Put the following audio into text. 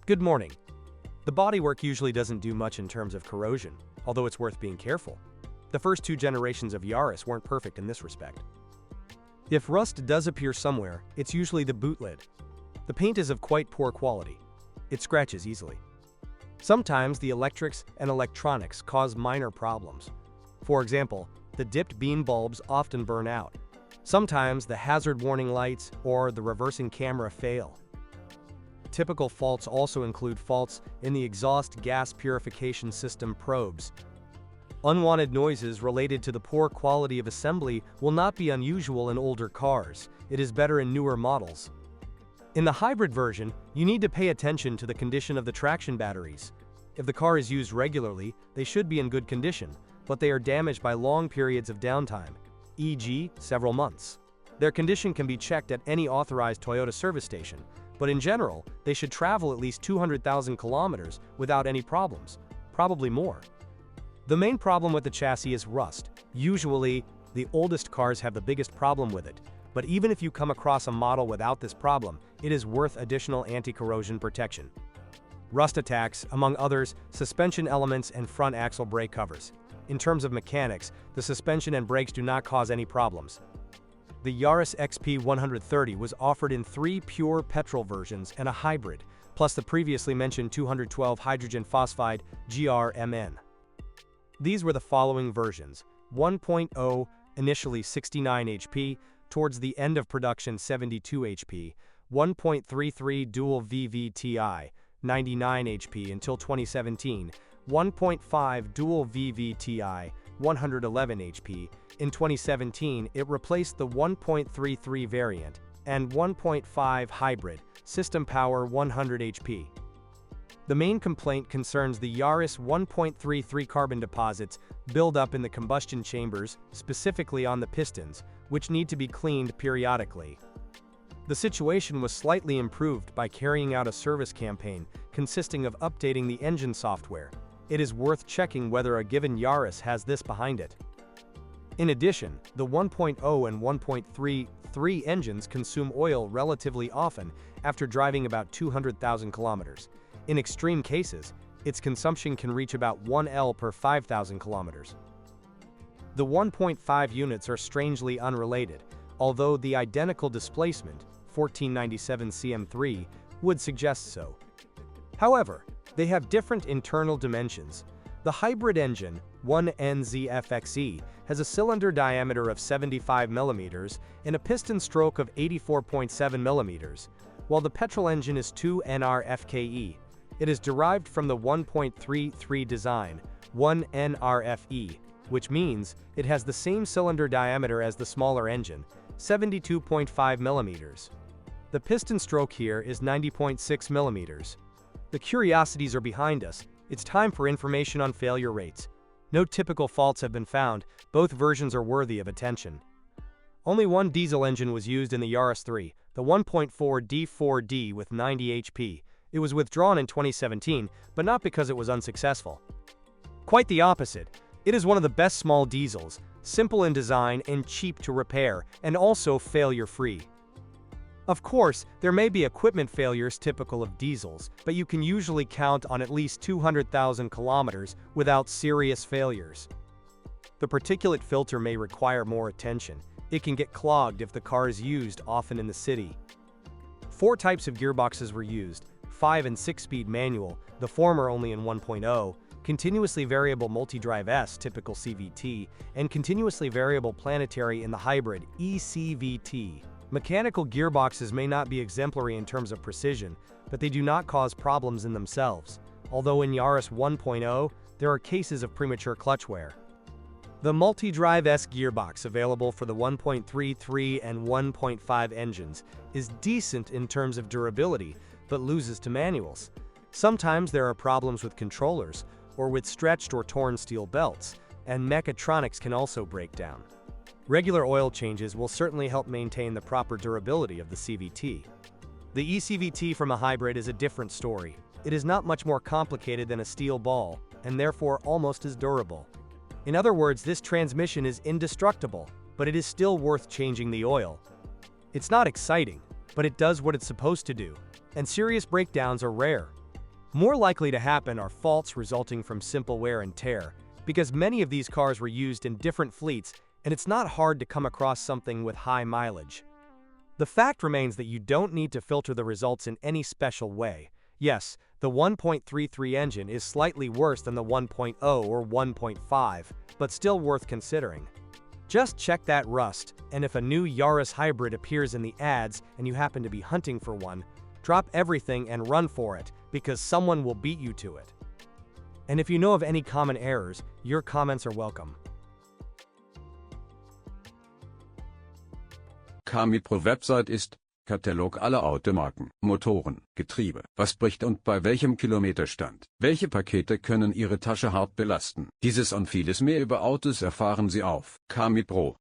Good morning. The bodywork usually doesn't do much in terms of corrosion, although it's worth being careful. The first two generations of Yaris weren't perfect in this respect. If rust does appear somewhere, it's usually the boot lid. The paint is of quite poor quality. It scratches easily. Sometimes the electrics and electronics cause minor problems. For example, the dipped beam bulbs often burn out. Sometimes the hazard warning lights or the reversing camera fail. Typical faults also include faults in the exhaust gas purification system probes. Unwanted noises related to the poor quality of assembly will not be unusual in older cars. It is better in newer models. In the hybrid version, you need to pay attention to the condition of the traction batteries. If the car is used regularly, they should be in good condition, but they are damaged by long periods of downtime, e.g., several months. Their condition can be checked at any authorized Toyota service station, but in general, they should travel at least 200,000 kilometers without any problems, probably more. The main problem with the chassis is rust. Usually, the oldest cars have the biggest problem with it, but even if you come across a model without this problem, it is worth additional anti-corrosion protection. Rust attacks, among others, suspension elements and front axle brake covers. In terms of mechanics, the suspension and brakes do not cause any problems. The Yaris XP 130 was offered in 3 pure petrol versions and a hybrid, plus the previously mentioned 212 hydrogen phosphide GRMN. These were the following versions: 1.0, initially 69 HP, towards the end of production 72 HP, 1.33 dual VVTi, 99 HP until 2017, 1.5 dual VVTi, 111 HP. In 2017, it replaced the 1.33 variant, and 1.5 hybrid, system power 100 HP. The main complaint concerns the Yaris 1.33 carbon deposits build up in the combustion chambers, specifically on the pistons, which need to be cleaned periodically. The situation was slightly improved by carrying out a service campaign consisting of updating the engine software. It is worth checking whether a given Yaris has this behind it. In addition, the 1.0 and 1.33 engines consume oil relatively often after driving about 200,000 kilometers. In extreme cases, its consumption can reach about 1 L per 5,000 kilometers. The 1.5 units are strangely unrelated, although the identical displacement, 1497 cm3, would suggest so. However, they have different internal dimensions. The hybrid engine, 1NZFXE, has a cylinder diameter of 75 mm and a piston stroke of 84.7 mm, while the petrol engine is 2NRFKE. It is derived from the 1.33 design, 1NRFE, which means it has the same cylinder diameter as the smaller engine, 72.5 mm. The piston stroke here is 90.6 mm. The curiosities are behind us. It's time for information on failure rates. No typical faults have been found. Both versions are worthy of attention. Only one diesel engine was used in the Yaris III, the 1.4 D4D with 90 HP. It was withdrawn in 2017, but not because it was unsuccessful. Quite the opposite. It is one of the best small diesels, simple in design and cheap to repair, and also failure-free. Of course, there may be equipment failures typical of diesels, but you can usually count on at least 200,000 kilometers without serious failures. The particulate filter may require more attention. It can get clogged if the car is used often in the city. 4 types of gearboxes were used: 5 and 6-speed manual, the former only in 1.0, continuously variable multi-drive S typical CVT, and continuously variable planetary in the hybrid ECVT. Mechanical gearboxes may not be exemplary in terms of precision, but they do not cause problems in themselves, although in Yaris 1.0, there are cases of premature clutch wear. The multi-drive S gearbox available for the 1.33 and 1.5 engines is decent in terms of durability, but loses to manuals. Sometimes there are problems with controllers, or with stretched or torn steel belts, and mechatronics can also break down. Regular oil changes will certainly help maintain the proper durability of the CVT. The eCVT from a hybrid is a different story. It is not much more complicated than a steel ball, and therefore almost as durable. In other words, this transmission is indestructible, but it is still worth changing the oil. It's not exciting, but it does what it's supposed to do, and serious breakdowns are rare. More likely to happen are faults resulting from simple wear and tear, because many of these cars were used in different fleets and it's not hard to come across something with high mileage. The fact remains that you don't need to filter the results in any special way. Yes, the 1.33 engine is slightly worse than the 1.0 or 1.5, but still worth considering. Just check that rust, and if a new Yaris hybrid appears in the ads and you happen to be hunting for one, drop everything and run for it, because someone will beat you to it. And if you know of any common errors, your comments are welcome. Camipro-Website ist Katalog aller Automarken, Motoren, Getriebe, was bricht und bei welchem Kilometerstand. Welche Pakete können Ihre Tasche hart belasten? Dieses und vieles mehr über Autos erfahren Sie auf Camipro.